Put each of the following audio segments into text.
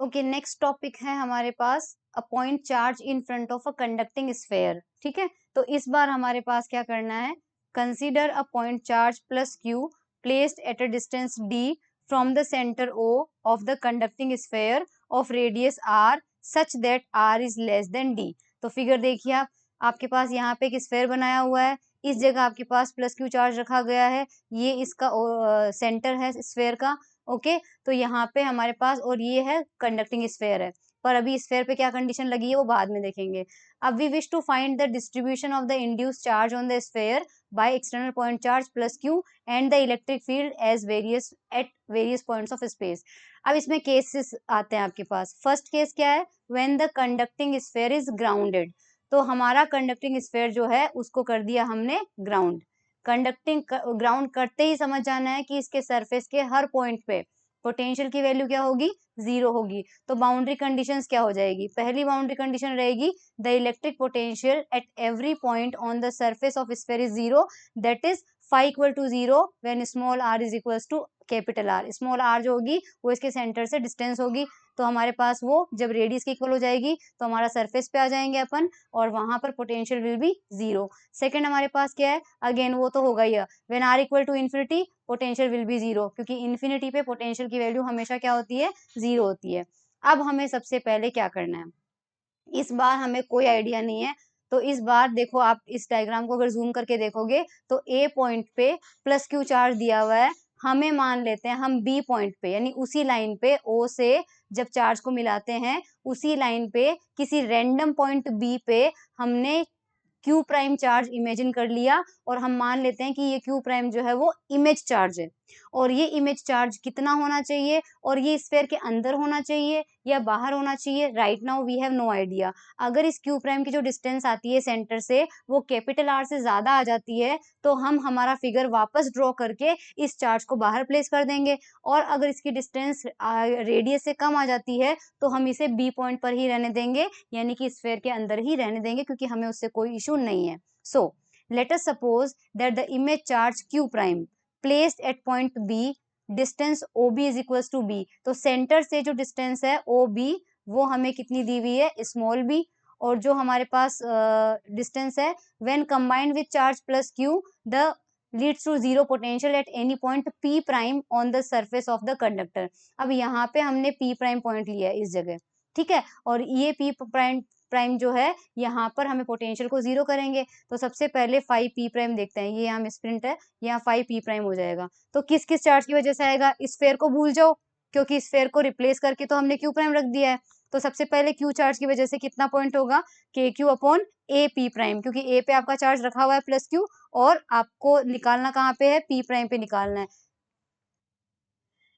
Okay, next topic है हमारे पास a point charge in front of a conducting sphere. ठीक है, तो इस बार हमारे पास क्या करना है, consider a point charge plus Q placed at a distance D from the centre O of the conducting sphere of radius R such that R is less than D. तो फिगर देखिए आप, आपके पास यहाँ पे एक स्फेयर बनाया हुआ है, इस जगह आपके पास प्लस क्यू चार्ज रखा गया है, ये इसका सेंटर है स्फेयर का। ओके, तो यहाँ पे हमारे पास और ये है कंडक्टिंग स्फेयर है, पर अभी स्फेयर पे क्या कंडीशन लगी है वो बाद में देखेंगे। अब we wish to find the distribution of the induced charge on the sphere by external point charge plus Q and the electric field as varies at various points of space. अब इसमें cases आते हैं आपके पास। First case क्या है, when the conducting sphere is grounded. तो हमारा conducting sphere जो है उसको कर दिया हमने ग्राउंड। कंडक्टिंग ग्राउंड करते ही समझ जाना है कि इसके सरफेस के हर पॉइंट पे पोटेंशियल की वैल्यू क्या होगी, जीरो होगी। तो बाउंड्री कंडीशंस क्या हो जाएगी, पहली बाउंड्री कंडीशन रहेगी the electric potential at every point on the surface of sphere is zero, that is phi equal to zero when small R is equal to capital R. Small R जो होगी वो इसके centre से distance होगी, तो हमारे पास वो जब रेडियस की इक्वल हो जाएगी तो हमारा सरफेस पे आ जाएंगे अपन, और वहां पर potential will be zero. Second हमारे पास क्या है, अगेन वो तो होगा ही, when R equal to infinity potential will be zero, क्योंकि इन्फिनिटी पे पोटेंशियल की वैल्यू हमेशा क्या होती है, जीरो होती है। अब हमें सबसे पहले क्या करना है, इस बार हमें कोई आइडिया नहीं है, तो इस बार देखो आप इस डायग्राम को अगर जूम करके देखोगे तो ए पॉइंट पे प्लस क्यू चार्ज दिया हुआ है, हमें मान लेते हैं हम बी पॉइंट पे यानी उसी लाइन पे ओ से जब चार्ज को मिलाते हैं उसी लाइन पे किसी रैंडम पॉइंट बी पे हमने क्यू प्राइम चार्ज इमेजिन कर लिया, और हम मान लेते हैं कि ये क्यू प्राइम जो है वो इमेज चार्ज है। और ये इमेज चार्ज कितना होना चाहिए, और ये स्फीयर के अंदर होना चाहिए या बाहर होना चाहिए, right now we have no idea. अगर इस क्यू प्राइम की जो डिस्टेंस आती है सेंटर से वो कैपिटल आर से ज्यादा आ जाती है तो हम हमारा फिगर वापस ड्रॉ करके इस चार्ज को बाहर प्लेस कर देंगे, और अगर इसकी डिस्टेंस रेडियस से कम आ जाती है तो हम इसे बी पॉइंट पर ही रहने देंगे, यानी कि स्फीयर के अंदर ही रहने देंगे, क्योंकि हमें उससे कोई इशू नहीं है। So let us suppose that the image charge Q prime placed at point B, distance O B is equal to B. तो सेंटर से जो डिस्टेंस है ओ बी वो हमें कितनी दी हुई है, स्मॉल बी। और जो हमारे पास डिस्टेंस है when combined with charge plus Q the leads to zero potential at any point P prime on the surface of the conductor. अब यहाँ पे हमने पी प्राइम पॉइंट लिया है इस जगह, ठीक है, और ये पी प्राइम प्राइम जो है यहाँ पर हमें पोटेंशियल को जीरो करेंगे। तो सबसे पहले फाइव पी प्राइम देखते हैं, ये यहाँ मिसप्रिंट है, यहाँ फाइव पी प्राइम हो जाएगा। तो किस किस चार्ज की वजह से आएगा, स्फेयर को भूल जाओ, क्योंकि स्फेयर को रिप्लेस करके तो हमने क्यू प्राइम रख दिया है। तो सबसे पहले क्यू चार्ज की वजह से कितना पॉइंट होगा, के q upon A P prime, क्योंकि ए पे आपका चार्ज रखा हुआ है प्लस क्यू, और आपको निकालना कहाँ पे है, पी प्राइम पे निकालना है।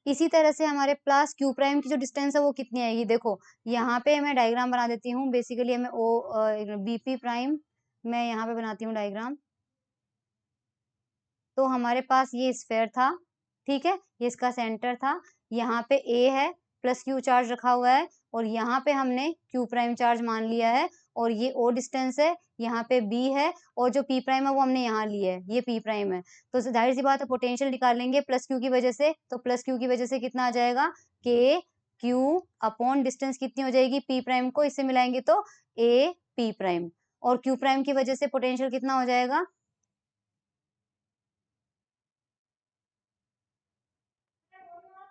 इसी तरह से हमारे प्लस क्यू प्राइम की जो डिस्टेंस है वो कितनी आएगी, देखो यहाँ पे मैं डायग्राम बना देती हूँ, बेसिकली हमें ओ बीपी प्राइम मैं यहाँ पे बनाती हूँ डायग्राम। तो हमारे पास ये स्फेयर था, ठीक है, ये इसका सेंटर था, यहाँ पे ए है, प्लस क्यू चार्ज रखा हुआ है, और यहाँ पे हमने क्यू प्राइम चार्ज मान लिया है, और ये ओ डिस्टेंस है, यहाँ पे बी है, और जो पी प्राइम है वो हमने यहाँ ली है, ये पी प्राइम है। तो जाहिर सी बात है पोटेंशियल निकालेंगे प्लस क्यू की वजह से, तो प्लस क्यू की वजह से कितना आ जाएगा, के क्यू अपॉन डिस्टेंस कितनी हो जाएगी, पी प्राइम को इससे मिलाएंगे तो ए पी प्राइम, और क्यू प्राइम की वजह से पोटेंशियल कितना हो जाएगा,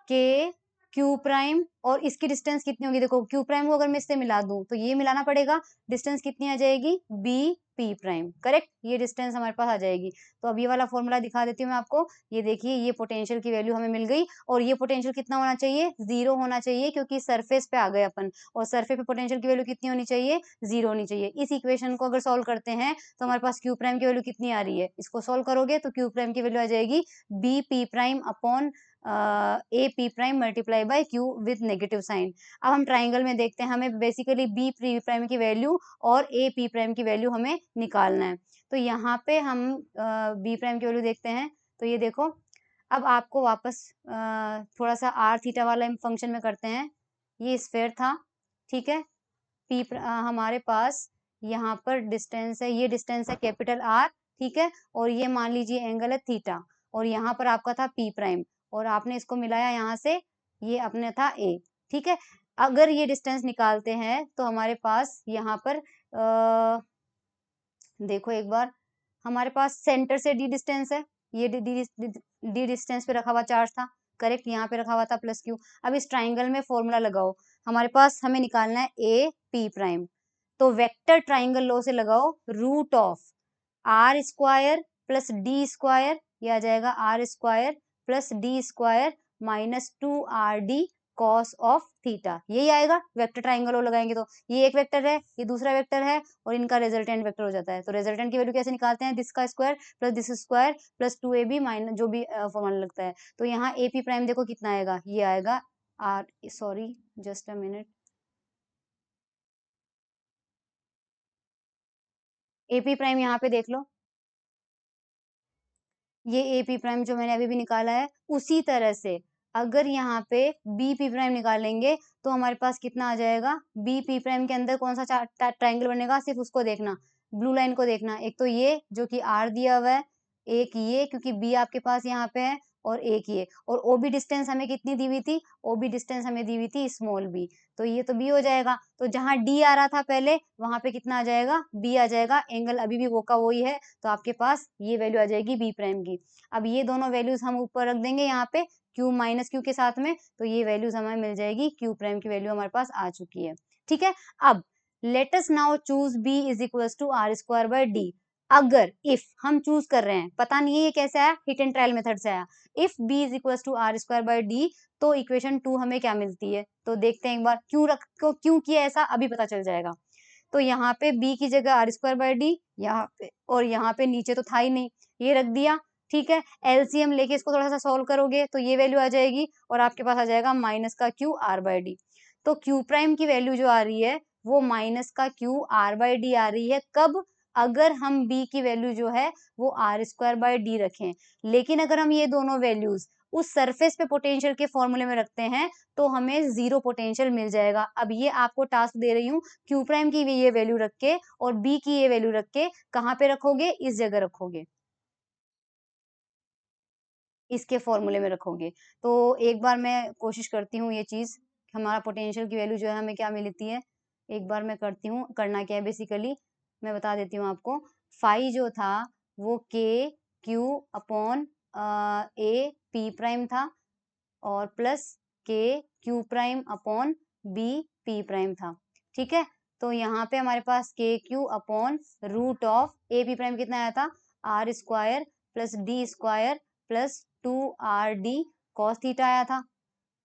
के क्यू प्राइम, और इसकी डिस्टेंस कितनी होगी, देखो क्यू प्राइम को अगर मैं इससे मिला दूं तो ये मिलाना पड़ेगा, डिस्टेंस कितनी आ जाएगी, बी पी प्राइम, करेक्ट, ये डिस्टेंस हमारे पास आ जाएगी। तो अब ये वाला फॉर्मूला दिखा देती हूँ मैं आपको, ये देखिए ये पोटेंशियल की वैल्यू हमें मिल गई, और ये पोटेंशियल कितना होना चाहिए, जीरो होना चाहिए, क्योंकि सरफेस पे आ गए अपन, और सरफेस पे पोटेंशियल की वैल्यू कितनी होनी चाहिए, जीरो होनी चाहिए। इस इक्वेशन को अगर सोल्व करते हैं तो हमारे पास क्यू प्राइम की वैल्यू कितनी आ रही है, इसको सोल्व करोगे तो क्यू प्राइम की वैल्यू आ जाएगी B P prime upon A P prime multiply by Q with negative sign. अब हम ट्राइंगल में देखते हैं, हमें बेसिकली बी पी प्राइम की वैल्यू और ए पी प्राइम की वैल्यू हमें निकालना है। तो यहाँ पे हम बी प्राइम की वैल्यू देखते हैं, तो ये देखो, अब आपको वापस थोड़ा सा आर थीटा वाला फंक्शन में करते हैं। ये स्फेयर था, ठीक है, हमारे पास यहाँ पर डिस्टेंस है, ये डिस्टेंस है कैपिटल आर, ठीक है, और ये मान लीजिए एंगल है थीटा, और यहाँ पर आपका था पी प्राइम, और आपने इसको मिलाया यहाँ से, ये अपने था ए, ठीक है। अगर ये डिस्टेंस निकालते हैं तो हमारे पास यहाँ पर देखो एक बार, हमारे पास सेंटर से डी डिस्टेंस है, ये डी डिस्टेंस पे रखा हुआ चार्ज था, करेक्ट, यहाँ पे रखा हुआ था प्लस क्यू। अब इस ट्राइंगल में फॉर्मूला लगाओ, हमारे पास हमें निकालना है ए पी प्राइम, तो वेक्टर ट्राइंगल लॉ से लगाओ, root of are square plus D square, ये आ जाएगा are square plus D square minus 2 RD cos of theta, यही आएगा वेक्टर ट्राइंगल लॉ लगाएंगे तो। ये एक वेक्टर है, ये दूसरा वेक्टर है, और इनका रिजल्टेंट वेक्टर हो जाता है। तो रिजल्टेंट की वैल्यू कैसे निकालते हैं, दिस का square plus this square plus 2AB minus जो भी फॉर्मूला लगता है। तो यहाँ एपी प्राइम देखो कितना आएगा, ये आएगा R, sorry just a minute, A P prime यहाँ पे देख लो, ये ए पी प्राइम जो मैंने अभी भी निकाला है, उसी तरह से अगर यहाँ पे बी पी प्राइम निकालेंगे तो हमारे पास कितना आ जाएगा, बी पी प्राइम के अंदर कौन सा ट्राइंगल बनेगा, सिर्फ उसको देखना, ब्लू लाइन को देखना, एक तो ये जो कि आर दिया हुआ है, एक ये क्योंकि बी आपके पास यहाँ पे है, और एक ये, और ओबी डिस्टेंस हमें कितनी दी हुई थी, ओबी डिस्टेंस हमें दी हुई थी स्मॉल बी, तो ये तो बी हो जाएगा। तो जहां डी आ रहा था पहले, वहां पे कितना आ जाएगा, बी आ जाएगा, एंगल अभी भी वो का वही है, तो आपके पास ये वैल्यू आ जाएगी बी प्राइम की। अब ये दोनों वैल्यूज हम ऊपर रख देंगे यहाँ पे क्यू माइनस क्यू के साथ में, तो ये वैल्यूज हमें मिल जाएगी, क्यू प्राइम की वैल्यू हमारे पास आ चुकी है। ठीक है, अब let us now choose b is equal to r square by d. अगर इफ हम चूज कर रहे हैं, पता नहीं है ये कैसे आया, हिट एंड ट्रायल मेथड से आया, if b is equal to r square by d, तो इक्वेशन 2 हमें क्या मिलती है, तो देखते हैं एक बार, क्यों किया ऐसा अभी पता चल जाएगा। तो यहाँ पे b की जगह आर स्क्वायर बाय डी, यहाँ पे, और यहाँ पे नीचे तो था ही नहीं, ये रख दिया। ठीक है, एलसीएम लेके इसको थोड़ा सा सॉल्व करोगे तो ये वैल्यू आ जाएगी, और आपके पास आ जाएगा माइनस का क्यू आर बाय डी। तो क्यू प्राइम की वैल्यू जो आ रही है वो माइनस का क्यू आर बाय डी आ रही है, कब, अगर हम b की वैल्यू जो है वो आर स्क्वायर बाय डी रखें। लेकिन अगर हम ये दोनों वैल्यूज उस सरफेस पे पोटेंशियल के फॉर्मूले में रखते हैं तो हमें जीरो पोटेंशियल मिल जाएगा। अब ये आपको टास्क दे रही हूँ, क्यू प्राइम की भी ये वैल्यू रख के और बी की ये वैल्यू रख के कहाँ पे रखोगे, इस जगह रखोगे, इसके फॉर्मूले में रखोगे। तो एक बार मैं कोशिश करती हूँ ये चीज, हमारा पोटेंशियल की वैल्यू जो है हमें क्या मिलती है, एक बार मैं करती हूँ, करना क्या है बेसिकली मैं बता देती हूँ आपको। फाई जो था वो k q upon A P prime था, और plus k q prime upon b P prime था। ठीक है, तो यहाँ पे हमारे पास k q upon root of a P prime कितना आया था, r square plus D square plus 2 RD cos theta आया था,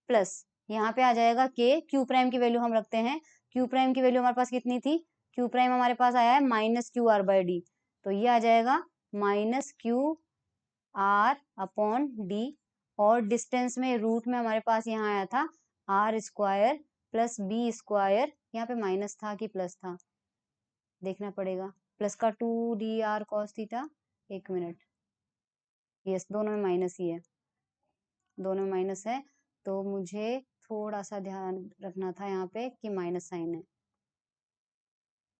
प्लस यहाँ पे आ जाएगा के क्यू प्राइम की वैल्यू हम रखते हैं, क्यू प्राइम की वैल्यू हमारे पास कितनी थी, क्यू प्राइम हमारे पास आया है minus q r by d, तो ये आ जाएगा minus q r upon d, और डिस्टेंस में रूट में हमारे पास यहाँ आया था r square plus b square, यहाँ पे माइनस था कि प्लस था देखना पड़ेगा, प्लस का 2 DR कॉस थीटा, एक मिनट, यस दोनों में माइनस ही है, दोनों में माइनस है, तो मुझे थोड़ा सा ध्यान रखना था यहाँ पे कि माइनस साइन है।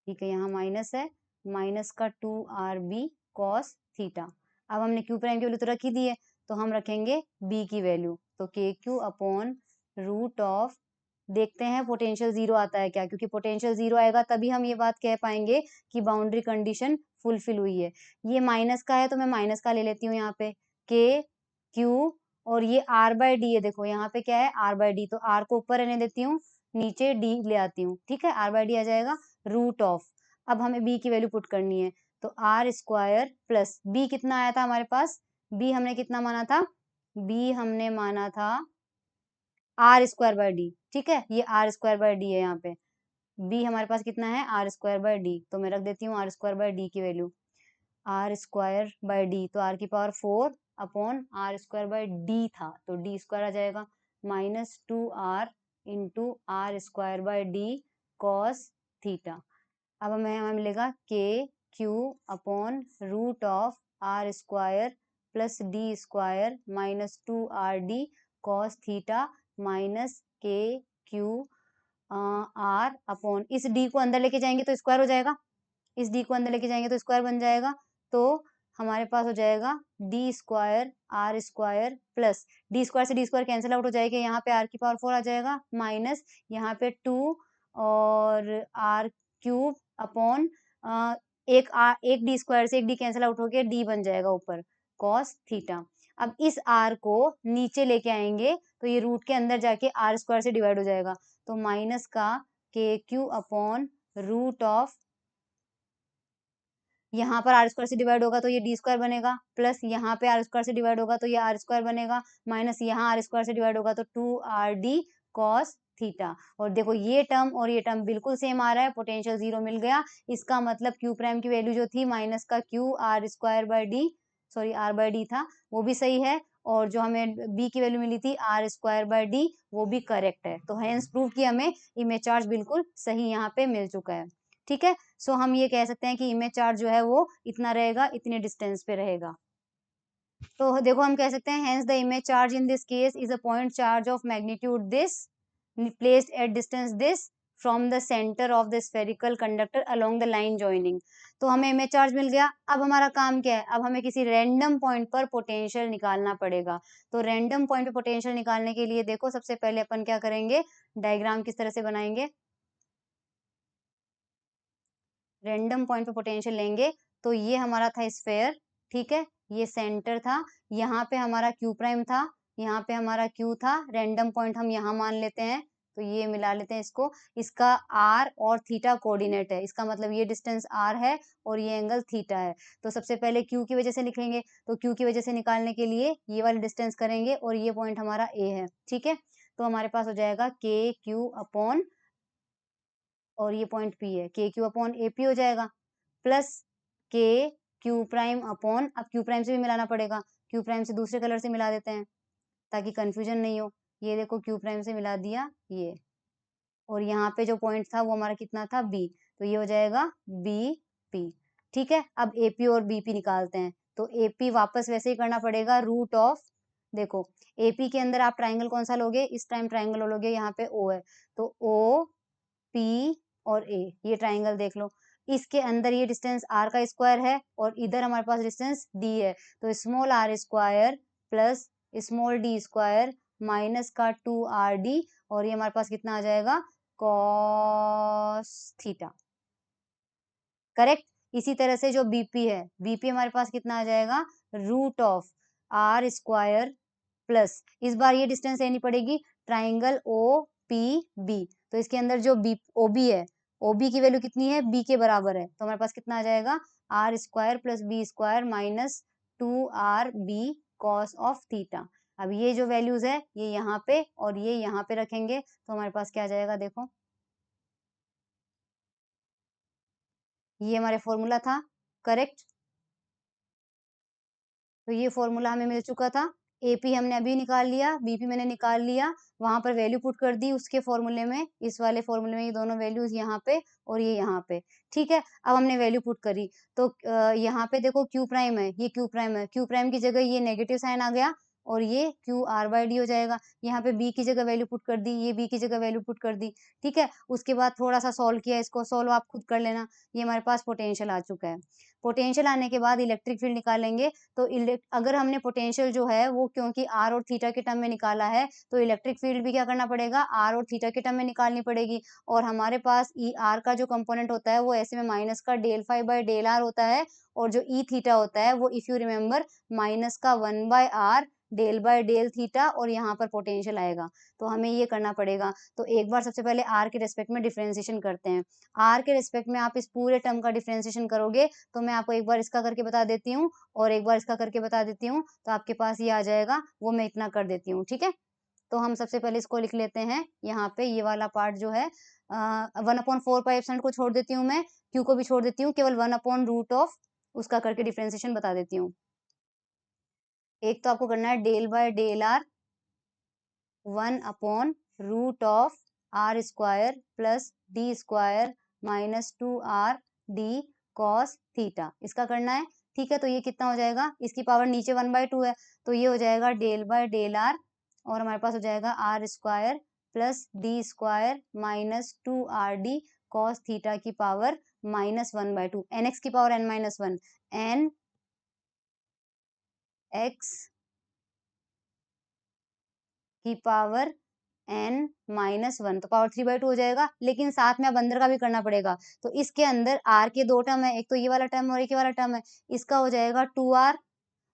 ठीक है, यहाँ माइनस है, माइनस का 2 RB कॉस थीटा। अब हमने क्यू प्राइम की वैल्यू तो रख ही दी है, तो हम रखेंगे बी की वैल्यू, तो के क्यू अपॉन रूट ऑफ, देखते हैं पोटेंशियल जीरो आता है क्या, क्योंकि पोटेंशियल जीरो आएगा तभी हम ये बात कह पाएंगे कि बाउंड्री कंडीशन फुलफिल हुई है। ये माइनस का है तो मैं माइनस का ले लेती हूँ यहाँ पे, के क्यू, और ये आर बाय डी है, देखो यहाँ पे क्या है आर बाय डी, तो आर को ऊपर रहने देती हूँ, नीचे डी ले आती हूँ। ठीक है, आर बाय डी आ जाएगा रूट ऑफ, अब हमें बी की वैल्यू पुट करनी है, तो आर स्क्वायर प्लस बी कितना आया था हमारे पास, बी हमने कितना माना था, बी हमने माना था आर स्क्वायर बाय डी। ठीक है, ये आर स्क्वायर बाय डी है, यहाँ पे बी हमारे पास कितना है आर स्क्वायर बाय डी, तो मैं रख देती हूँ आर स्क्वायर बाय डी की value, r square by d, तो आर की power 4 upon r square by d था, तो डी स्क्वायर आ जाएगा minus 2R into r square by d cos theta. अब हमें मिलेगा k q upon root of are square plus D square minus 2RD cos theta minus k q r upon, इस d को अंदर लेके जाएंगे तो स्क्वायर हो जाएगा, इस डी को अंदर लेके जाएंगे तो स्क्वायर बन जाएगा, तो हमारे पास हो जाएगा d square r square plus D square से डी स्क्वायर कैंसिल आउट हो जाएगा, यहाँ पे आर की पावर 4 आ जाएगा माइनस यहाँ पे 2 और आर क्यूब अपॉन एक डी स्क्वायर से एक डी कैंसिल आउट होके डी बन जाएगा ऊपर कॉस थीटा। अब इस आर को नीचे लेके आएंगे तो ये रूट के अंदर जाके आर स्क्वायर से डिवाइड हो जाएगा, तो माइनस का के क्यू अपॉन रूट ऑफ, यहाँ पर आर स्क्वायर से डिवाइड होगा तो ये डी स्क्वायर बनेगा, प्लस यहाँ पे आर स्क्वायर से डिवाइड होगा तो ये आर स्क्वायर बनेगा, माइनस यहाँ आर स्क्वायर से डिवाइड होगा तो 2rd cos थीटा। और देखो ये टर्म और ये टर्म बिल्कुल सेम आ रहा है, पोटेंशियल 0 मिल गया। इसका मतलब क्यू प्राइम की वैल्यू जो थी माइनस का q r square by d, sorry r by d था, वो भी सही है, और जो हमें बी की वैल्यू मिली थी आर स्क्वायर बाय डी वो भी करेक्ट है। तो हेंस प्रूव कि हमें इमेज चार्ज बिल्कुल सही यहाँ पे मिल चुका है। ठीक है, सो हम ये कह सकते हैं कि इमेज चार्ज जो है वो इतना रहेगा, इतने डिस्टेंस पे रहेगा। तो देखो हम कह सकते हैं hence the image charge in this case is a point charge of magnitude this placed at distance this from the centre of the spherical conductor along the line joining. तो हमें इमेज चार्ज मिल गया। अब हमारा काम क्या है, अब हमें किसी रैंडम पॉइंट पर पोटेंशियल निकालना पड़ेगा। तो रैंडम पॉइंट पर पोटेंशियल निकालने के लिए देखो सबसे पहले अपन क्या करेंगे, डायग्राम किस तरह से बनाएंगे, रैंडम पॉइंट पे पोटेंशियल लेंगे। तो ये हमारा था स्फेयर, ठीक है, ये सेंटर था, यहाँ पे हमारा क्यू प्राइम था, यहाँ पे हमारा क्यू था, रैंडम पॉइंट हम यहाँ मान लेते हैं, तो ये मिला लेते हैं इसको। इसका आर और थीटा कोऑर्डिनेट है, इसका मतलब ये डिस्टेंस आर है और ये एंगल थीटा है। तो सबसे पहले क्यू की वजह से लिखेंगे, तो क्यू की वजह से निकालने के लिए ये वाली डिस्टेंस करेंगे और ये पॉइंट हमारा ए है, ठीक है। तो हमारे पास हो जाएगा के क्यू अपॉन, और ये पॉइंट पी है, के क्यू अपॉन ए पी हो जाएगा, plus k q prime upon, अब क्यू प्राइम से भी मिलाना पड़ेगा, क्यू प्राइम से दूसरे कलर से मिला देते हैं ताकि कंफ्यूजन नहीं हो। ये देखो क्यू प्राइम से मिला दिया ये, और यहाँ पे जो पॉइंट था वो हमारा कितना था बी, तो ये हो जाएगा बी पी। ठीक है, अब एपी और बीपी निकालते हैं। तो एपी वापस वैसे ही करना पड़ेगा, रूट ऑफ, देखो एपी के अंदर आप ट्राइंगल कौन सा लोगे, इस टाइम ट्राइंगल लोगे, यहाँ पे ओ है, तो ओ पी और ए, ये ट्राइंगल देख लो, इसके अंदर ये डिस्टेंस आर का स्क्वायर है और इधर हमारे पास डिस्टेंस डी है, तो small r square plus small d square minus का 2rd, और ये हमारे पास कितना आ जाएगा कॉस थीटा, करेक्ट। इसी तरह से जो बीपी है, बीपी हमारे पास कितना आ जाएगा, root of are square plus, इस बार ये डिस्टेंस लेनी पड़ेगी, ट्राइंगल ओ पी बी, तो इसके अंदर जो बी ओबी है, ओबी की वैल्यू कितनी है, बी के बराबर है, तो हमारे पास कितना आ जाएगा are square plus b square minus 2rb cos of theta. अब ये जो वैल्यूज है ये यहाँ पे और ये यहाँ पे रखेंगे, तो हमारे पास क्या आ जाएगा, देखो ये हमारे फॉर्मूला था, करेक्ट। तो ये फॉर्मूला हमें मिल चुका था, एपी हमने अभी निकाल लिया, बीपी मैंने निकाल लिया, वहां पर वैल्यू पुट कर दी उसके फॉर्मूले में, इस वाले फॉर्मूले में ये दोनों वैल्यूज यहाँ पे और ये यहाँ पे, ठीक है। अब हमने वैल्यू पुट करी तो यहाँ पे देखो क्यू प्राइम है, ये क्यू प्राइम है, क्यू प्राइम की जगह ये नेगेटिव साइन आ गया और ये क्यू आर बाई डी हो जाएगा। यहाँ पे बी की जगह वैल्यू पुट कर दी, ये बी की जगह वैल्यू पुट कर दी, ठीक है। उसके बाद थोड़ा सा सॉल्व किया, इसको सॉल्व आप खुद कर लेना। ये हमारे पास पोटेंशियल आ चुका है, पोटेंशियल आने के बाद इलेक्ट्रिक फील्ड निकालेंगे। तो अगर हमने पोटेंशियल जो है वो क्योंकि आर और थीटा के टर्म में निकाला है, तो इलेक्ट्रिक फील्ड भी क्या करना पड़ेगा, आर और थीटा के टर्म में निकालनी पड़ेगी। और हमारे पास ई आर का जो कंपोनेंट होता है वो ऐसे में माइनस का del phi by del r होता है, और जो ई थीटा होता है वो इफ यू रिमेम्बर माइनस का 1/r del by del theta, और यहाँ पर पोटेंशियल आएगा। तो हमें ये करना पड़ेगा। तो एक बार सबसे पहले आर के रेस्पेक्ट में डिफ्रेंसिएशन करते हैं। आर के रेस्पेक्ट में आप इस पूरे टर्म का डिफ्रेंसिएशन करोगे, तो मैं आपको एक बार इसका करके बता देती हूँ और एक बार इसका करके बता देती हूँ, तो आपके पास ये आ जाएगा, वो मैं इतना कर देती हूँ, ठीक है। तो हम सबसे पहले इसको लिख लेते हैं, यहाँ पे ये वाला पार्ट जो है 1/4 को छोड़ देती हूँ मैं, क्यू को भी छोड़ देती हूँ, केवल 1/रूट ऑफ उसका करके डिफ्रेंसिएशन बता देती हूँ। एक तो आपको करना है डेल बाय डेल आर 1/रूट of are square plus D square minus 2rd cos theta, इसका करना है, ठीक है। तो ये कितना हो जाएगा, इसकी पावर नीचे 1/2 है, तो ये हो जाएगा डेल बाय डेल आर, और हमारे पास हो जाएगा are square plus D square minus 2rd cos theta की पावर -1/2, nx की पावर n-1, n x की पावर n-1, तो पावर 3/2 हो जाएगा, लेकिन साथ में अब अंदर का भी करना पड़ेगा। तो इसके अंदर r के 2 टर्म है, एक तो ये वाला टर्म और एक ये वाला टर्म है, इसका हो जाएगा 2r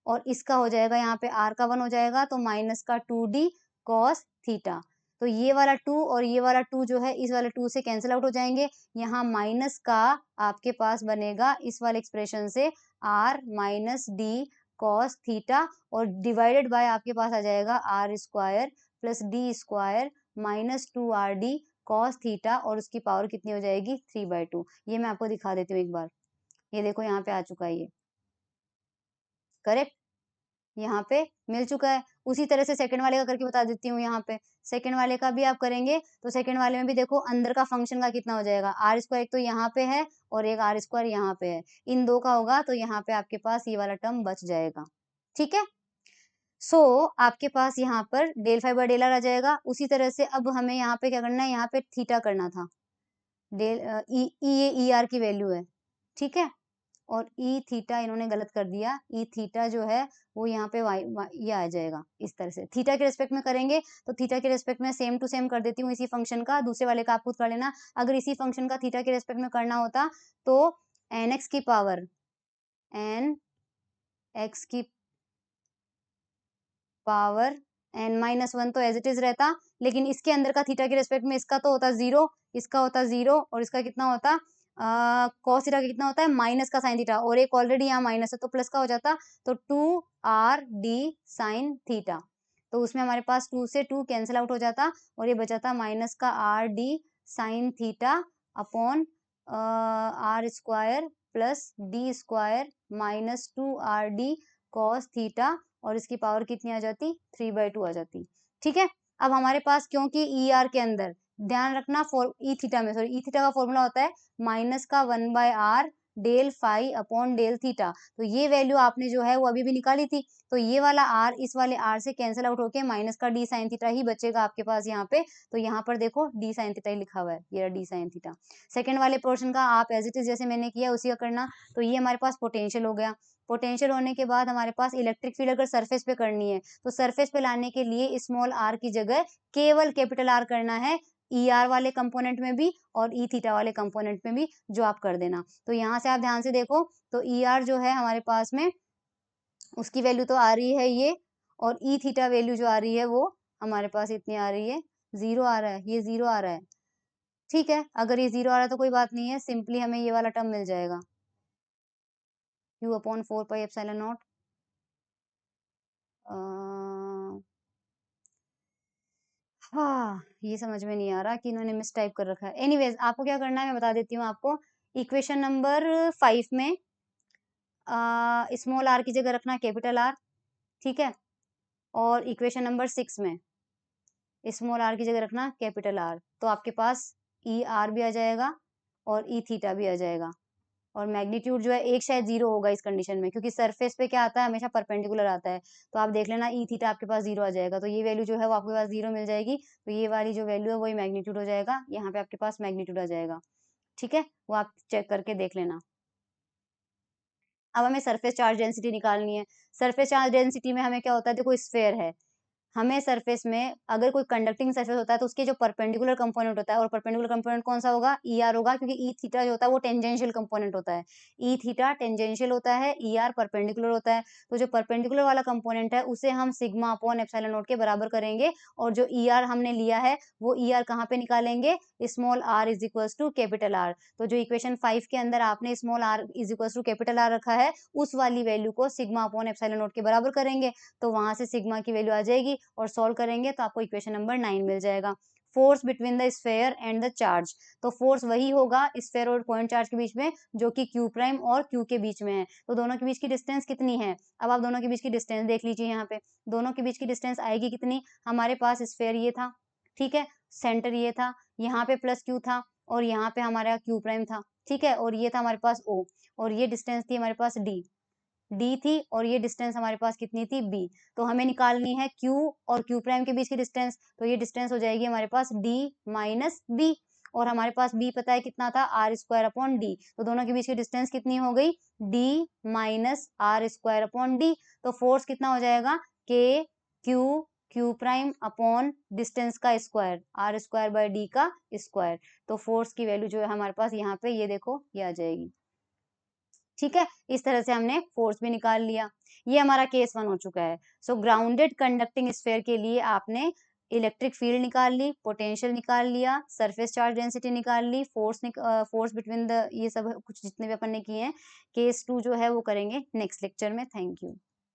और इसका हो जाएगा यहाँ पे r का 1 हो जाएगा, तो माइनस का 2d cos थीटा। तो ये वाला 2 और ये वाला 2 जो है इस वाले 2 से कैंसिल आउट हो जाएंगे, यहाँ माइनस का आपके पास बनेगा इस वाले एक्सप्रेशन से r minus D cos theta और डिवाइडेड बाय आपके पास आ जाएगा r square plus D square minus 2rd cos theta और उसकी पावर कितनी हो जाएगी 3/2। ये मैं आपको दिखा देती हूँ एक बार, ये देखो यहाँ पे आ चुका है ये, करेक्ट, यहाँ पे मिल चुका है। उसी तरह से सेकंड वाले का करके बता देती हूँ यहाँ पे, सेकंड वाले का भी आप करेंगे तो सेकंड वाले में भी देखो अंदर का फंक्शन का कितना हो जाएगा, आर स्क्वायर एक तो यहाँ पे है और एक आर स्क्वायर यहाँ पे है, इन दो का होगा तो यहाँ पे आपके पास ये वाला टर्म बच जाएगा। ठीक है, सो आपके पास यहाँ पर del five by del R आ जाएगा। उसी तरह से अब हमें यहाँ पे क्या करना है, यहाँ पे थीटा करना था, डेल ई आर की वैल्यू है, ठीक है, और ई थीटा इन्होंने गलत कर दिया, ई थीटा जो है वो यहाँ पे ये आ जाएगा इस तरह से। थीटा के रिस्पेक्ट में करेंगे तो थीटा के रिस्पेक्ट में सेम टू सेम कर देती हूँ इसी फंक्शन का, दूसरे वाले का आप खुद कर लेना। अगर इसी फंक्शन का थीटा के रिस्पेक्ट में करना होता तो एन एक्स की पावर n-1 तो एज इट इज रहता, लेकिन इसके अंदर का थीटा के रिस्पेक्ट में इसका तो होता 0, इसका होता 0 और इसका कितना होता cos थीटा का कितना होता है माइनस का साइन थीटा, और एक ऑलरेडी यहाँ माइनस है तो प्लस का हो जाता, तो 2rd साइन थीटा। तो उसमें हमारे पास 2 से 2 कैंसिल आउट हो जाता और ये बचा था माइनस का rd sine theta upon r square plus D square minus 2rd cos theta और इसकी पावर कितनी आ जाती 3/2 आ जाती। ठीक है, अब हमारे पास क्योंकि ई आर के अंदर ध्यान रखना ई थीटा में, सॉरी ई थीटा का फॉर्मूला होता है माइनस का 1/r del phi upon del theta, तो ये वैल्यू आपने जो है वो अभी भी निकाली थी, तो ये वाला r इस वाले r से कैंसिल आउट होके माइनस का d साइन थीटा ही बचेगा आपके पास यहाँ पे। तो यहाँ पर देखो d साइन थीटा ही लिखा हुआ है, ये d साइन थीटा। सेकंड वाले पोर्शन का आप एज इट इज जैसे मैंने किया उसी का करना। तो ये हमारे पास पोटेंशियल हो गया, पोटेंशियल होने के बाद हमारे पास इलेक्ट्रिक फील्ड अगर सरफेस पे करनी है तो सरफेस पे लाने के लिए स्मॉल r की जगह केवल कैपिटल R करना है, ई आर वाले कंपोनेंट में भी और ई थीटा वाले कंपोनेंट में भी, जो आप कर देना। तो यहाँ से आप ध्यान से देखो तो ई आर जो है हमारे पास में उसकी वैल्यू तो आ रही है ये, और ई थीटा वैल्यू जो आ रही है वो हमारे पास इतनी आ रही है, 0 आ रहा है, ये 0 आ रहा है। ठीक है, अगर ये 0 आ रहा है तो कोई बात नहीं है, सिंपली हमें ये वाला टर्म मिल जाएगा q/4πε0। हाँ, ये समझ में नहीं आ रहा कि इन्होंने मिस टाइप कर रखा है। एनीवेज आपको क्या करना है मैं बता देती हूँ आपको। इक्वेशन नंबर 5 में स्मॉल r की जगह रखना कैपिटल R, ठीक है, और इक्वेशन नंबर 6 में स्मॉल r की जगह रखना कैपिटल R, तो आपके पास ई आर भी आ जाएगा और ई थीटा भी आ जाएगा, और मैग्नीट्यूड जो है एक शायद 0 होगा इस कंडीशन में, क्योंकि सरफेस पे क्या आता है हमेशा परपेंडिकुलर आता है। तो आप देख लेना ई थीटा आपके पास 0 आ जाएगा, तो ये वैल्यू जो है वो आपके पास 0 मिल जाएगी, तो ये वाली जो वैल्यू है वही मैग्नीट्यूड हो जाएगा, यहाँ पे आपके पास मैग्नीट्यूड आ जाएगा। ठीक है, वो आप चेक करके देख लेना। अब हमें सरफेस चार्ज डेंसिटी निकालनी है। सरफेस चार्ज डेंसिटी में हमें क्या होता है, देखो स्फेयर है, हमें सरफेस में अगर कोई कंडक्टिंग सरफेस होता है तो उसके जो परपेंडिकुलर कंपोनेंट होता है, और परपेंडिकुलर कंपोनेंट कौन सा होगा, ई आर होगा, क्योंकि ई थीटा जो होता है वो टेंजेंशियल कंपोनेंट होता है, ई थीटा टेंजेंशियल होता है, ई आर परपेंडिकुलर होता है। तो जो परपेंडिकुलर वाला कंपोनेंट है उसे हम सिग्मा अपॉन एप्सिलॉन नॉट के बराबर करेंगे, और जो ई आर हमने लिया है वो ई आर कहाँ पे निकालेंगे, small r is equals to capital R। तो जो इक्वेशन 5 के अंदर आपने small r is equals to capital R रखा है उस वाली वैल्यू को सिग्मा अपॉन एप्सिलॉन नॉट के बराबर करेंगे, तो वहां से सिग्मा की वैल्यू आ जाएगी और सॉल्व करेंगे तो आपको इक्वेशन नंबर 9 मिल जाएगा। Force between the sphere and the charge, तो फोर्स वही होगा स्फेयर और पॉइंट चार्ज के बीच में जो कि q प्राइम और q के बीच में है। तो दोनों के बीच की डिस्टेंस कितनी है, अब आप दोनों के बीच की डिस्टेंस देख लीजिए। यहाँ पे दोनों के बीच की डिस्टेंस आएगी कितनी, हमारे पास स्फेयर ये था, ठीक है, सेंटर ये था, यहाँ पे प्लस q था और यहाँ पे हमारा q प्राइम था, ठीक है, और ये था हमारे पास o, और ये डिस्टेंस थी हमारे पास d थी, और ये डिस्टेंस हमारे पास कितनी थी b। तो हमें निकालनी है q और q प्राइम के बीच की डिस्टेंस, तो ये डिस्टेंस हो जाएगी हमारे पास d माइनस b, और हमारे पास बी पता है कितना था, आर स्क्वायर अपॉन डी। तो दोनों के बीच की डिस्टेंस कितनी हो गई, d minus r square upon d. तो फोर्स कितना हो जाएगा, k q prime upon distance का स्क्वायर, आर स्क्वायर बाय डी का स्क्वायर। तो फोर्स की वैल्यू जो है हमारे पास यहाँ पे ये देखो ये आ जाएगी। ठीक है, इस तरह से हमने फोर्स भी निकाल लिया। ये हमारा केस 1 हो चुका है। सो ग्राउंडेड कंडक्टिंग स्फीयर के लिए आपने इलेक्ट्रिक फील्ड निकाल ली, पोटेंशियल निकाल लिया, सरफेस चार्ज डेंसिटी निकाल ली, फोर्स बिटवीन द, ये सब कुछ जितने भी अपन ने किए हैं। केस 2 जो है वो करेंगे नेक्स्ट लेक्चर में। Thank you.